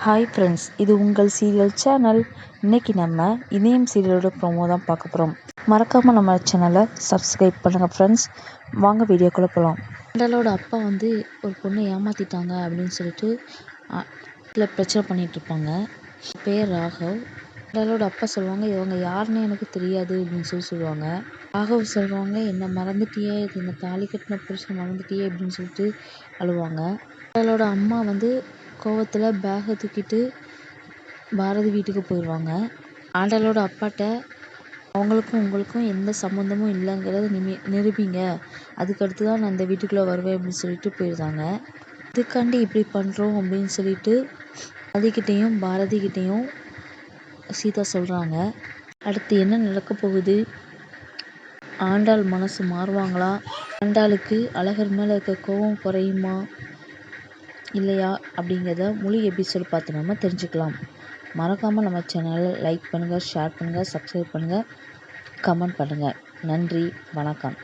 Hi friends, இது உங்கள் serial channel. இன்றைக்கி நம்ம இணையம் சீரியலோட ப்ரோமோ தான் பார்க்க போகிறோம். மறக்காமல் நம்ம சேனலை சப்ஸ்கிரைப் பண்ணுங்கள் ஃப்ரெண்ட்ஸ். வாங்க வீடியோக்குள்ளே போகலாம். ஆண்டாளோட அப்பா ஒரு பொண்ணை ஏமாற்றிட்டாங்க அப்படின்னு சொல்லிட்டு இதில் பிரச்சனை பண்ணிகிட்ருப்பாங்க. பேர் ராகவ். ஆண்டாளோட அப்பா சொல்லுவாங்க, இவங்க யாருன்னு எனக்கு தெரியாது அப்படின்னு சொல்லுவாங்க. ராகவ் சொல்லுவாங்க, என்னை மறந்துட்டியே, இந்த தாலி கட்டின புருஷன் மறந்துட்டியே அப்படின்னு சொல்லிட்டு அழுவாங்க. ஆண்டாளோட அம்மா கோவத்தில் பேகை தூக்கிட்டு பாரதி வீட்டுக்கு போயிடுவாங்க. ஆண்டாளோட அப்பாட்ட அவங்களுக்கும் உங்களுக்கும் எந்த சம்மந்தமும் இல்லைங்கிறத நிரூபிங்க, அதுக்கடுத்து தான் நான் இந்த வீட்டுக்குள்ளே வருவேன் அப்படின்னு சொல்லிட்டு போயிடுறாங்க. இதுக்காண்டி இப்படி பண்ணுறோம் அப்படின்னு சொல்லிட்டு அதுக்கிட்டேயும் பாரதிக்கிட்டேயும் சீதா சொல்கிறாங்க. அடுத்து என்ன நடக்க போகுது? ஆண்டாள் மனசு மாறுவாங்களா? ஆண்டாளுக்கு அழகர் மேலே இருக்க கோபம் குறையுமா இல்லையா அப்படிங்கிறத முழு எபிசோட் பார்த்து நம்ம தெரிஞ்சுக்கலாம். மறக்காமல் நம்ம சேனலை லைக் பண்ணுங்கள், ஷேர் பண்ணுங்கள், சப்ஸ்கிரைப் பண்ணுங்கள், கமெண்ட் பண்ணுங்கள். நன்றி, வணக்கம்.